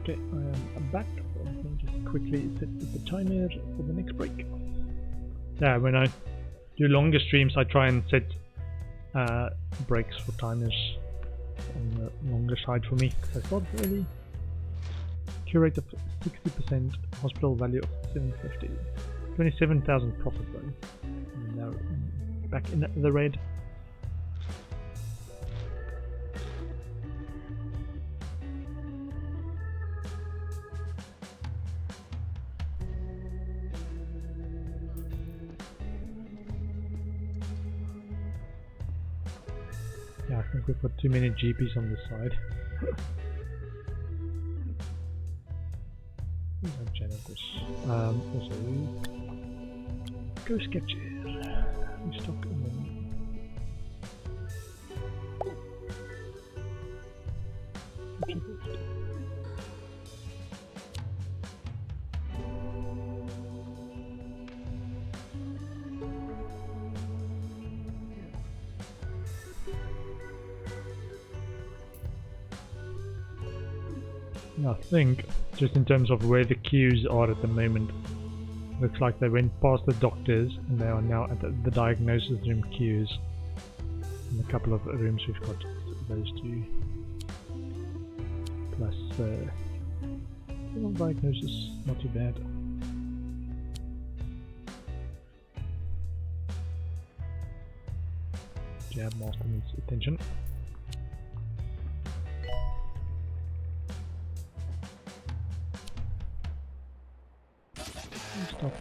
Okay, I am back. I'm going to just quickly set the timer for the next break. Yeah, when I do longer streams, I try and set breaks for timers on the longer side for me. So I thought really cure rate of 60%, hospital value of 750, 27,000 profit though. And now back in the red. Yeah, I think we've got too many GPs on this side. These are janitors. Also, ghost capture. Restock and then. I think, just in terms of where the queues are at the moment, looks like they went past the doctors and they are now at the diagnosis room queues. In a couple of rooms we've got those two. Plus diagnosis, not too bad. Jab master needs attention. Stop.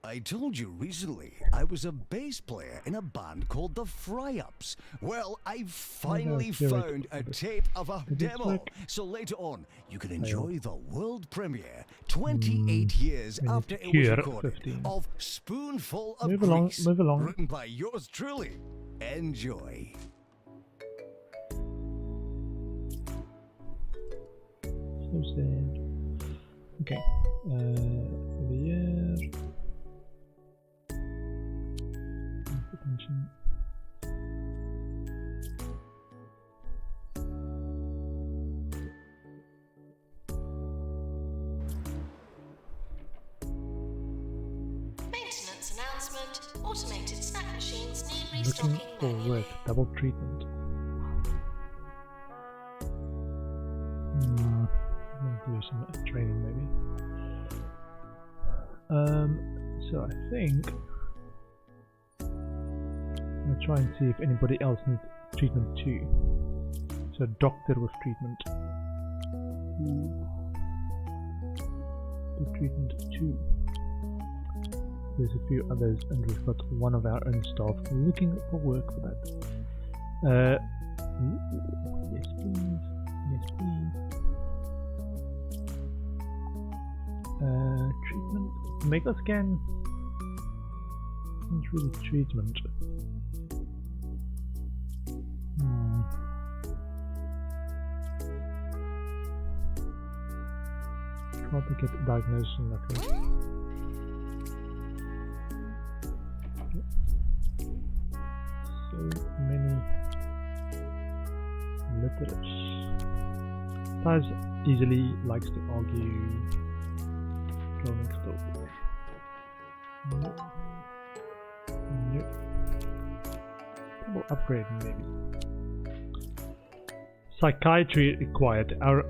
I told you recently I was a bass player in a band called the Fry-Ups. Well, I finally found a tape of a demo. So later on, you can enjoy the world premiere 28 years after it was recorded 15. of Spoonful of Move along, Grease, move along. written by yours truly. Enjoy. So sad. Okay. Over here. Attention. Maintenance announcement. Automated snack machines need Looking restocking for manually. work. Double treatment. Do some training maybe. So I think I'm gonna try and see if anybody else needs treatment too. So doctor with treatment. Do treatment 2. There's a few others, and we've got one of our own staff looking for work for that. Yes please. Yes please. Treatment. Mega scan. Not really treatment. Try to get diagnosis on that one. So many litters. Taz easily likes to argue. Go next door. Nope. Nope. Double upgrade maybe. Psychiatry required. Our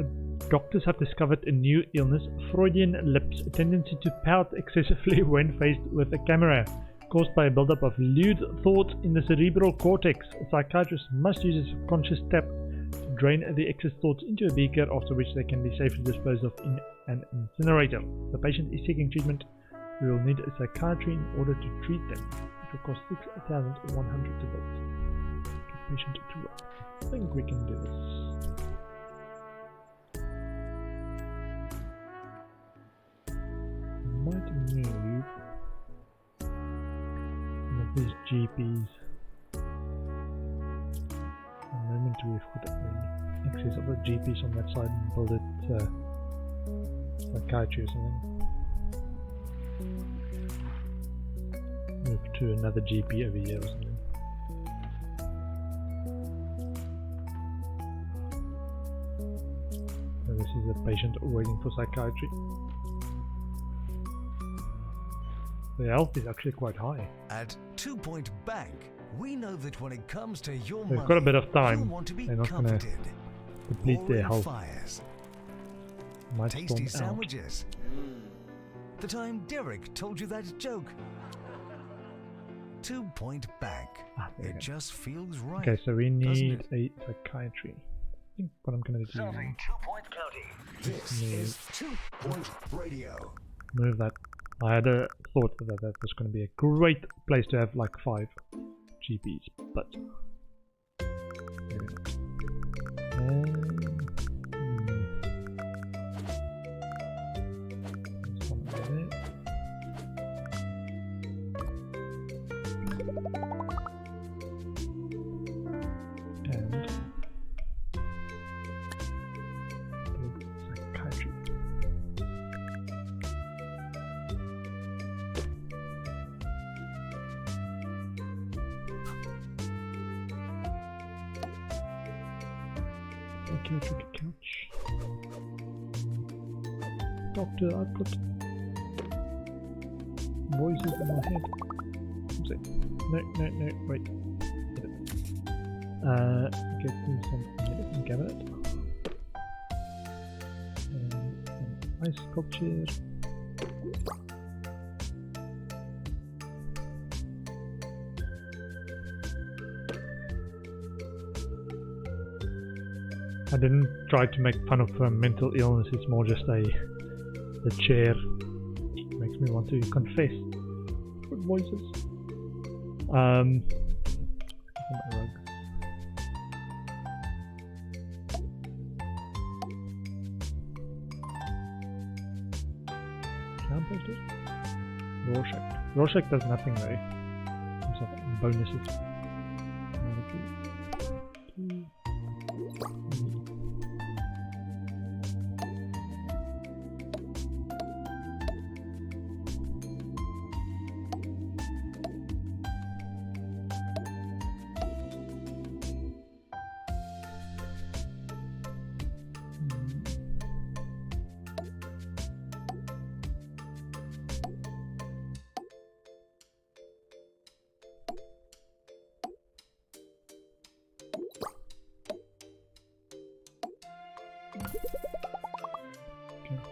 doctors have discovered a new illness, Freudian lips, a tendency to pout excessively when faced with a camera, caused by a buildup of lewd thought in the cerebral cortex. A psychiatrist must use a subconscious tap to drain the excess thoughts into a beaker, after which they can be safely disposed of in an incinerator. If the patient is seeking treatment, we will need a psychiatry in order to treat them. It will cost 6,100 to build. Get patient to work. I think we can do this. Might move one of these GPs. At the moment we've got excess of the GPs on that side and build it psychiatry or something. Move to another GP over here or something. this is a patient waiting for psychiatry. The health is actually quite high. At 2 Point Bank, we know that when it comes to your They've money, got a bit of time. you'll want to be They're not gonna comforted. deplete their Roaring health. fires, Might tasty storm out. sandwiches. The time Derek told you that joke. 2 Point Bank. There you It go. just feels right. Okay, so we doesn't need it? a psychiatry. I think what I'm gonna do Serving 2 Point County. This Move. is 2 Point Radio. move that. I had a thought that that was going to be a great place to have like 5 GPs, but maybe not. There's one there. And psychiatry. Psychiatric couch. Doctor, I've got voices in my head. No, wait. Get me some medicine cabinet. And an ice sculpture. I didn't try to make fun of mental illness, it's more just the chair makes me want to confess. Good voices. My rugs. Sound posters? Rorschach. Rorschach does nothing though. In terms of bonuses.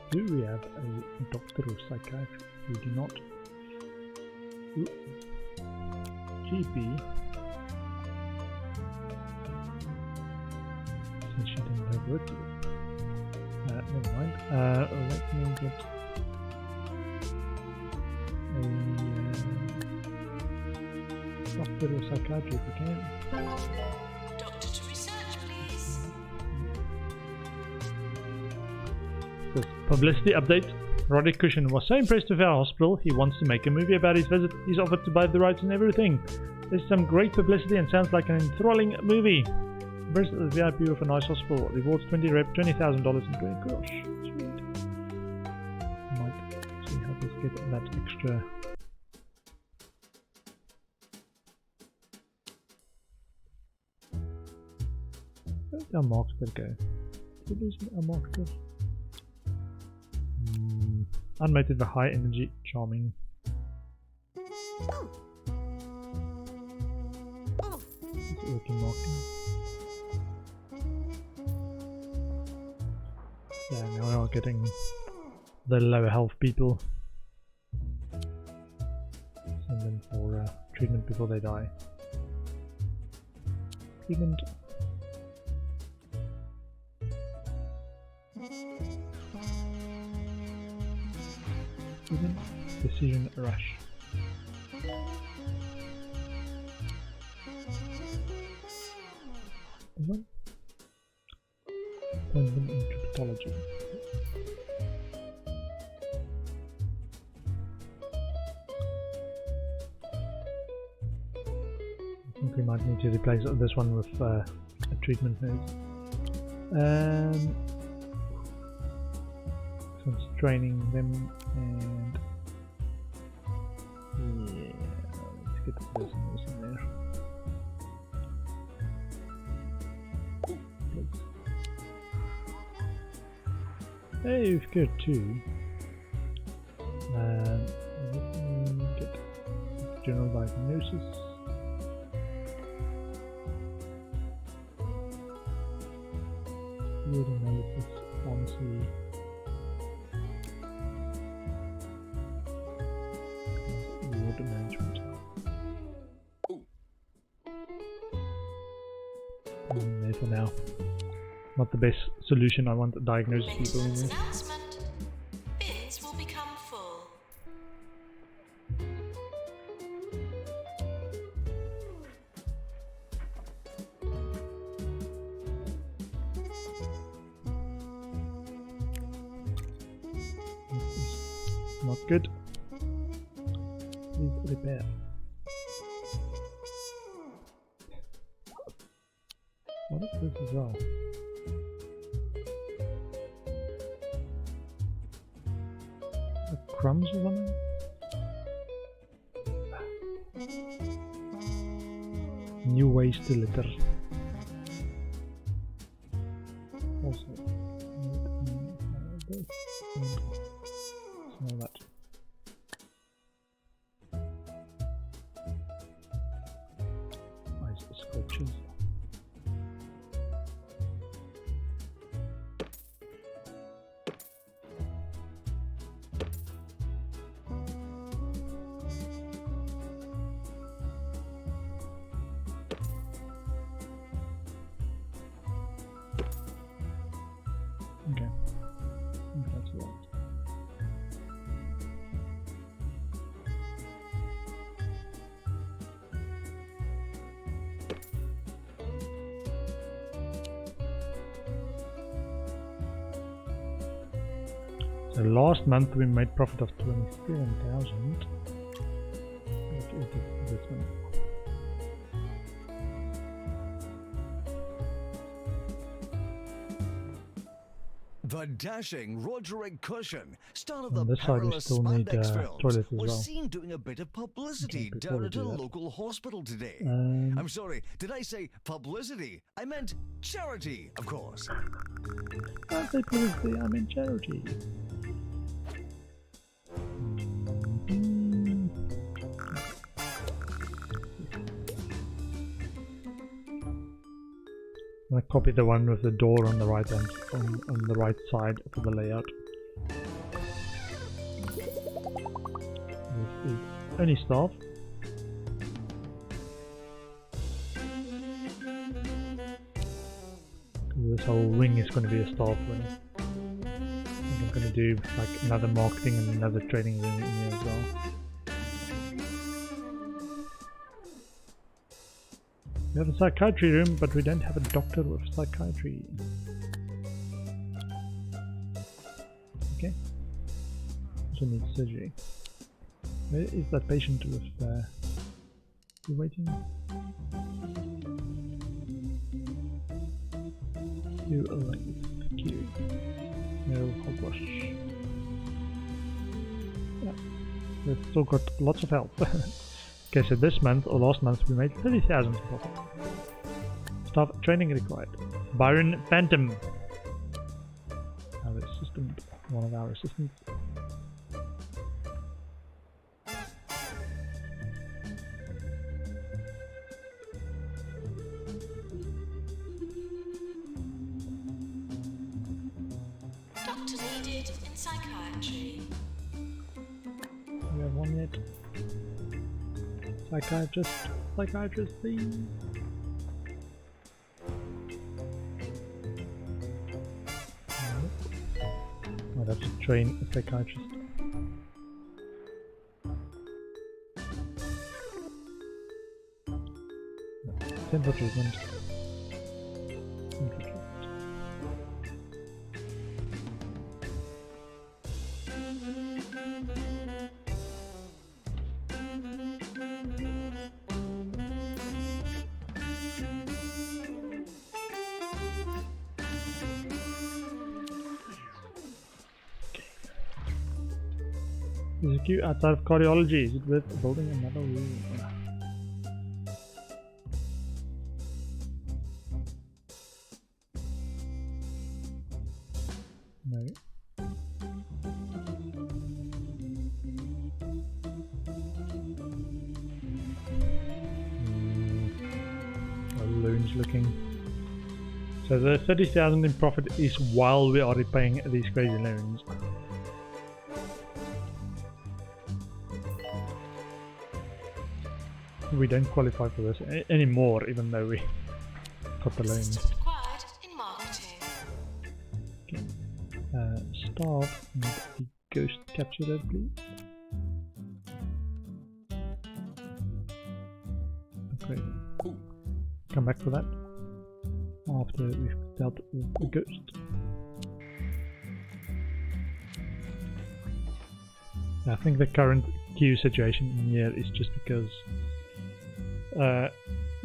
Do we have a doctor of psychiatry? We do not. Ooh. GP. Since she didn't have work to do. Never mind. Let me get a doctor of psychiatry if we can. Doctor to research, please. This publicity update. Roderick Cushion was so impressed with our hospital, he wants to make a movie about his visit. He's offered to buy the rights and everything. There's some great publicity and sounds like an enthralling movie. Impressed with the VIP of a nice hospital. Rewards $20,000 and gosh, sweet. Might actually help us get that extra. Where did our marker go? Did we lose our marker? Unmated, the high energy, charming. It's working marketing. Yeah, now we are getting the lower health people. Send them for treatment before they die. Treatment. Decision rush. One. Appointment in cryptology. I think we might need to replace this one with a treatment nurse. This one's training them and yeah, let's get the person who's in there. Hey, we've got 2. Let me get general diagnosis. Fluid analysis, pharmacy. Water management. No, for now. Not the best solution. I want to diagnose people in Maintenance this. announcement. Bins will become full. Not good. Please repair. What is this as well? Crumbs or something? New ways to litter. Also, smell that. Nice sculptures. Okay, I think that's right. So last month we made profit of 27,000. What is this one? The dashing Roderick Cushion, star of On the this side we perilous still need Spandex films, toilets as was well. seen doing a bit of publicity Okay, before down we at do a that. local hospital today. Um, I'm sorry, did I say publicity? I meant charity, of course. I say publicity, I mean charity. I copy the one with the door on the right hand on the right side for the layout. This is only staff. This whole ring is going to be a staff ring. I think I'm going to do like another marketing and another training room in here as well. We have a psychiatry room, but we don't have a doctor with psychiatry. Okay. Also needs surgery. Where is that patient with you waiting? You alive. Q. No hogwash. Yeah. We've still got lots of health. Okay, so this month or last month we made 30,000 profit. Staff training required. Byron Phantom. Our assistant. One of our assistants. Doctor needed in psychiatry. We have one yet. Psychiatrist, please. I'd have to train a psychiatrist. Simple treatment. Simple treatment. There's a queue outside of cardiology. Is it worth building another room? No. looking. So the 30,000 in profit is while we are repaying these crazy loans. We don't qualify for this anymore, even though we got the loan. Assistant required in marketing. Okay. Staff and the ghost capturer, please. Okay. Come back for that after we've dealt with the ghost. I think the current queue situation in here is just because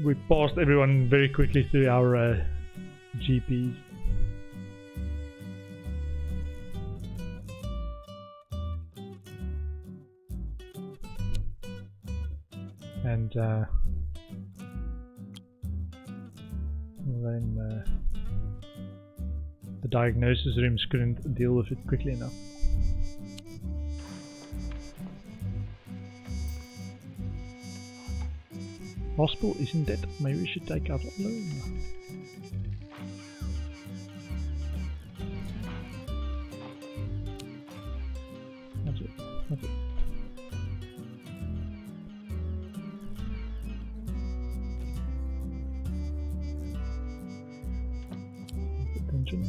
we passed everyone very quickly through our GPs. And then the diagnosis rooms couldn't deal with it quickly enough. Hospital isn't dead. Maybe we should take out a loan. That's it. That's it. Attention.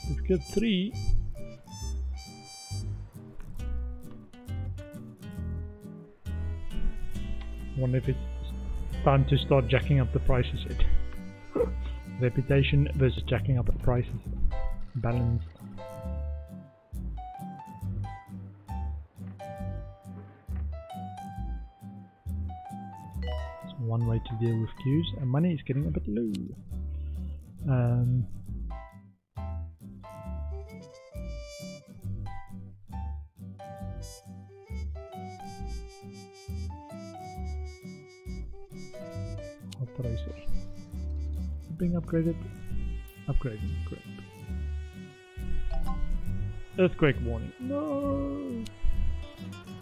We've got 3. Wonder if it's time to start jacking up the prices yet. Reputation versus jacking up the prices. Balance. It's one way to deal with queues, and money is getting a bit low. Operator. Being upgraded. Upgrading, correct. Earthquake warning. No!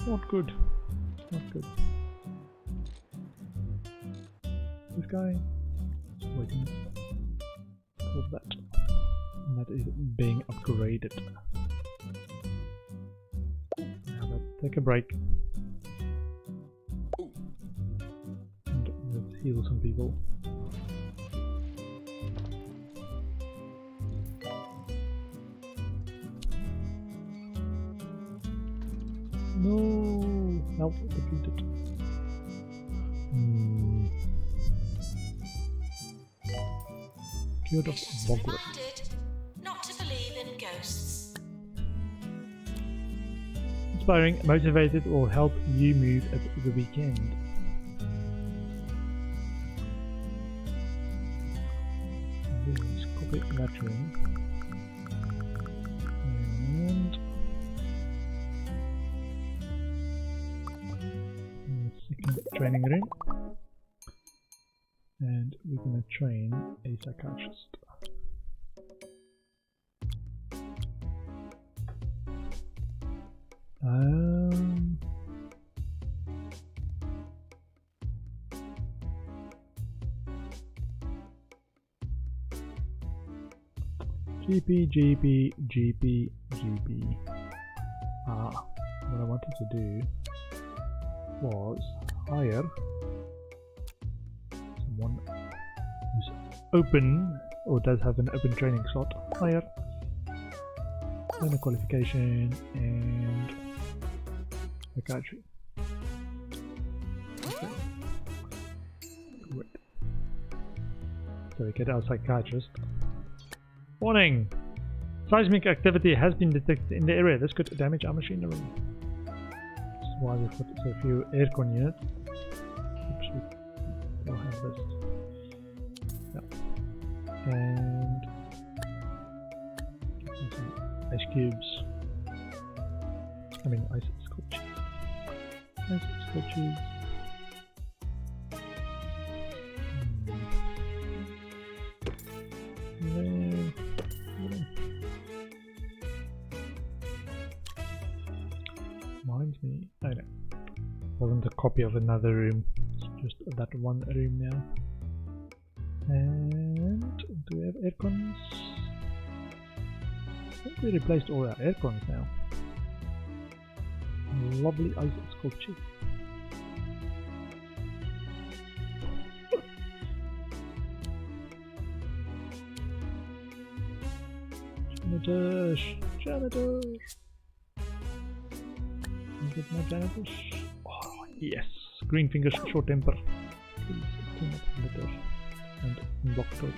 Not good. Not good. This guy is waiting for that. And that is being upgraded. Now let's take a break. And let's heal some people. No, health depleted. Cured of Patients Bogward. reminded not to believe in ghosts. Inspiring, motivated, will help you move at the weekend. Let's copy that room. And second training room. And we're gonna train a psychiatrist. GP. What I wanted to do was hire someone who's open or does have an open training slot. Hire, learner qualification, and psychiatry. Okay. Great. So we get our psychiatrist. Warning! Seismic activity has been detected in the area. This could damage our machinery. This is why we've got so few aircon units. Oops, we will have this. Yeah. And some ice cubes. I mean ice sculptures. Ice sculptures. Reminds me, oh no, wasn't a copy of another room, it's just that one room now. And do we have aircons? I think we replaced all our aircons now. Lovely ice sculpture. Janitors! Janitors! Can I get my janitors? Oh, yes! Green fingers, short temper. Please clean up the litter and unblock toilet.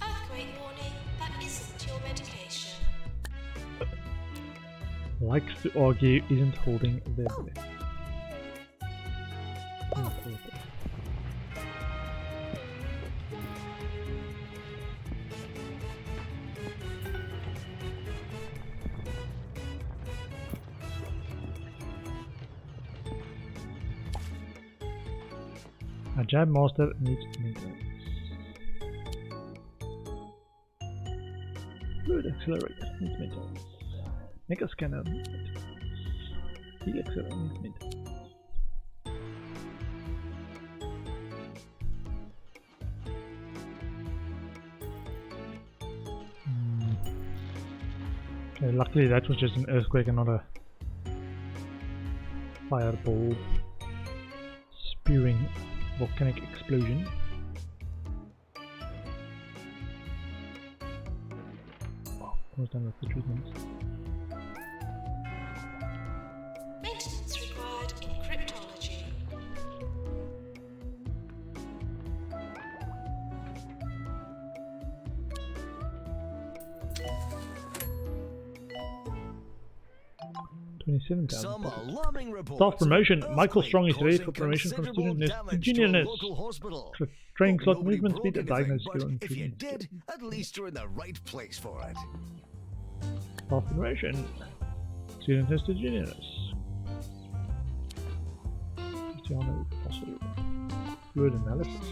Earthquake warning, that isn't your medication. Likes to argue, isn't holding their breath. A jab master needs maintenance. Fluid accelerator needs maintenance. Mega scanner needs maintenance. Heal accelerator needs maintenance. Okay, luckily that was just an earthquake and not a fireball spewing volcanic explosion. Oh, almost done with the treatments. Maintenance required in cryptology. Some alarming reports. Staff promotion. of Michael Strong is raised for causing promotion from considerable student nurse to damage junior a nurse. local hospital. Training slot, Nobody movement broke speed, anything, diagnosis but skill, and if you treatment. did, at least you're in the right place for it. Staff promotion. Student nurse to junior nurse. Cristiano Fossil. Fluid analysis.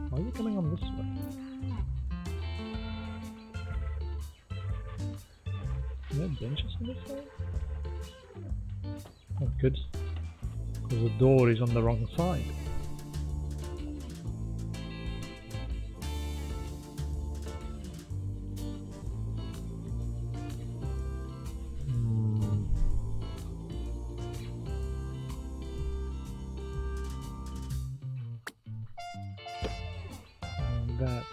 Why are you coming on this way? Are there benches on this side? Oh, good. Because the door is on the wrong side. And that.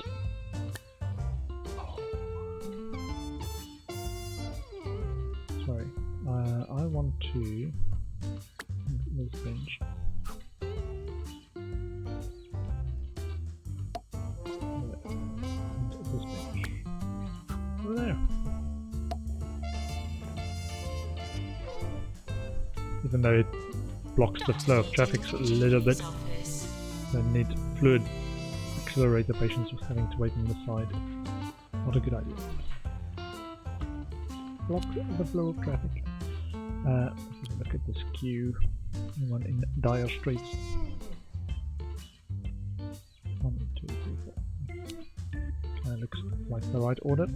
Sorry, I want to this bench. And this bench. Over there. Even though it blocks the flow of traffic a little bit, they need fluid accelerator patients with having to wait on the side. Not a good idea. Block the flow of traffic. Look at this queue. Anyone in dire straits? 1, 2, 3, 4. Looks like the right order.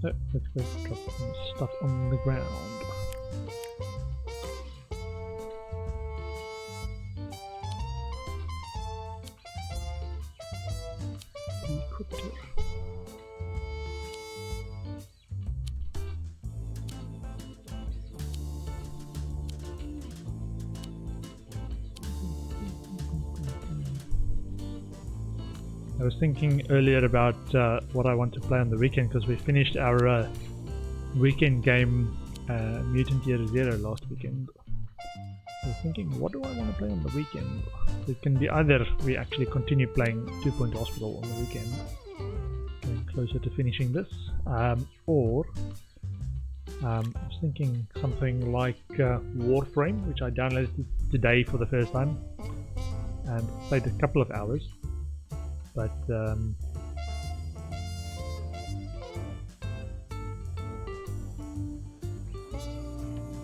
So let's go drop some stuff on the ground. Decryptor. I was thinking earlier about what I want to play on the weekend because we finished our weekend game Mutant Year Zero last weekend. I was thinking, what do I want to play on the weekend? It can be either we actually continue playing 2 Point Hospital on the weekend, getting closer to finishing this, or I was thinking something like Warframe, which I downloaded today for the first time and played a couple of hours. But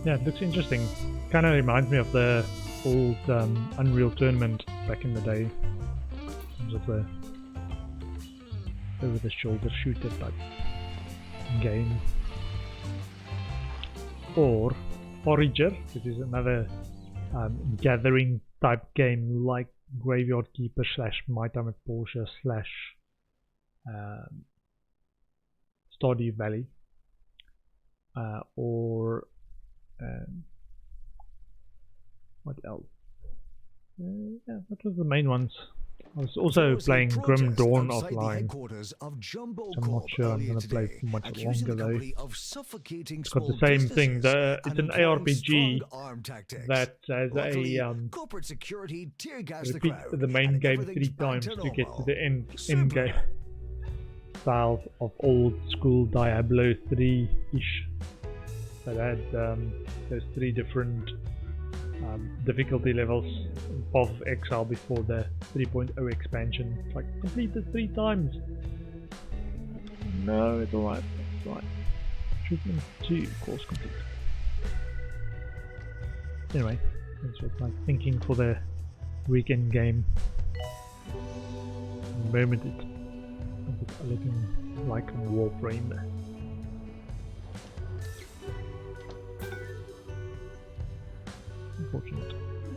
yeah, it looks interesting. Kind of reminds me of the old Unreal Tournament back in the day, in terms of the over the shoulder shooter type game. Or Forager, which is another gathering type game like Graveyard Keeper / My Time at Portia / Stardew Valley, or what else? Yeah, that was the main ones. I was also playing Grim Dawn offline. I'm not sure I'm going to play for much longer though. It's got the same thing. It's an ARPG that has repeat the main game 3 times to get to the end game style of old school Diablo 3-ish. So that had those 3 different difficulty levels of Exile before the 3.0 expansion. It's like completed 3 times. No, it's alright. It's alright. Treatment 2 course complete. Anyway, that's just like thinking for the weekend game. The moment it's looking like a Warframe. Unfortunate.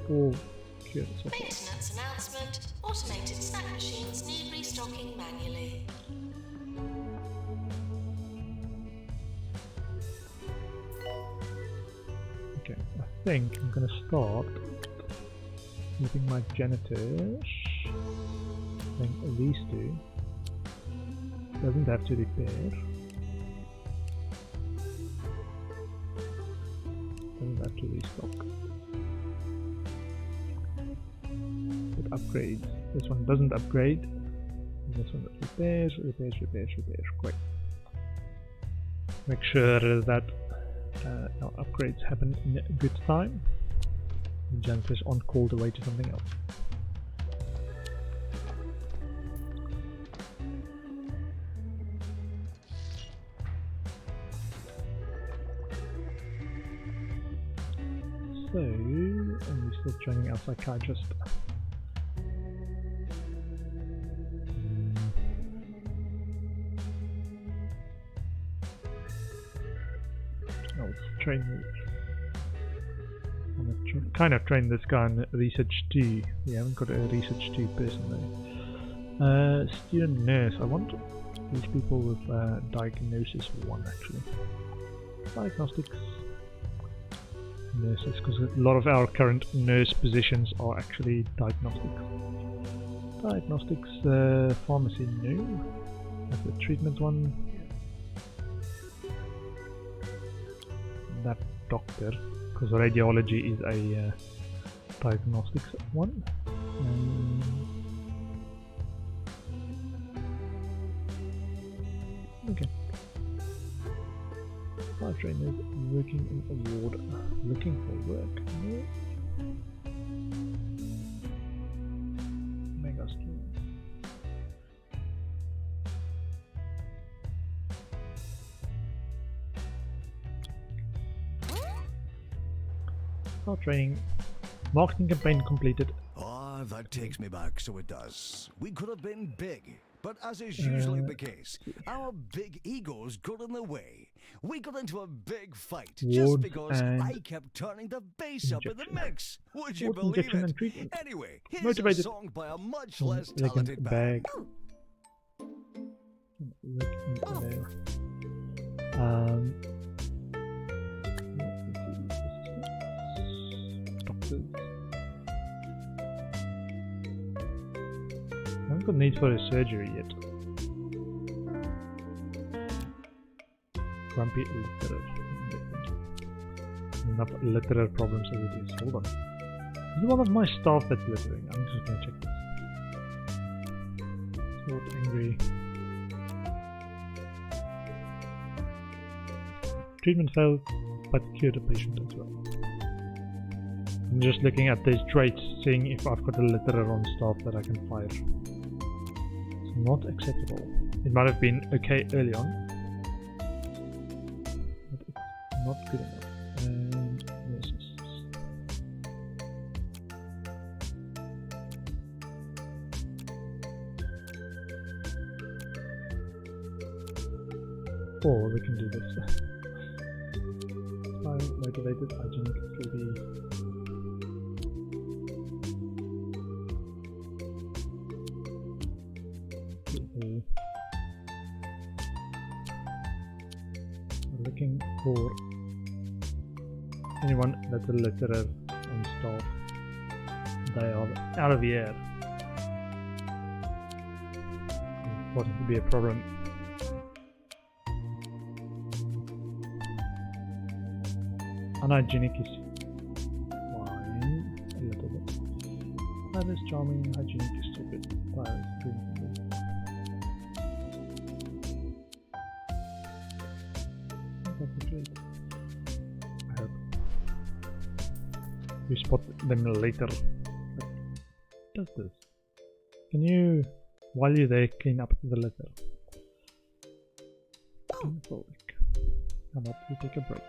All cured so far. Maintenance announcement. Automated snack machines need restocking manually. Okay, I think I'm gonna start using my janitors. I think these 2 doesn't have to repair. Doesn't have to restock. It upgrades. This one doesn't upgrade. And this one repairs. Great. Make sure that our upgrades happen in a good time. The janitors aren't called away to something else. So, and we're still training our psychiatrist. I'll train kind of train this guy in research 2. We haven't got a research 2 person though. Student nurse. I want these people with diagnosis 1 actually. Diagnostics. Nurses, because a lot of our current nurse positions are actually diagnostics. Diagnostics, pharmacy, no. That's the treatment one. That doctor, because radiology is a diagnostics one. Okay. 5 trainers working in a ward, looking for work. No. Mega stream. Start training. Marketing campaign completed. Ah, that takes me back, so it does. We could have been big, but as is usually the case, our big egos got in the way. We got into a big fight just because I kept turning the bass up in the mix. Would you believe it? Anyway, here's a song by a much less talented band. Doctors. I haven't got need for a surgery yet. Grumpy litterer. Enough litterer problems as it is. Hold on. This is one of my staff that's littering. I'm just gonna check this. Not angry. Treatment failed, but cured a patient as well. I'm just looking at these traits, seeing if I've got a litterer on staff that I can fire. It's not acceptable. It might have been okay early on, but it's not good enough. And yes. Or we can do this. Smile, motivated, hygienic, sleepy. We're looking for anyone that's a letterer on staff. They are out of here. What would be a problem? Unhygienic is fine, a little bit. That is charming, hygienic is stupid. That is good. That's great. I hope we spot them later. What does this? Can you, while you're there, clean up the litter? How about we take a break?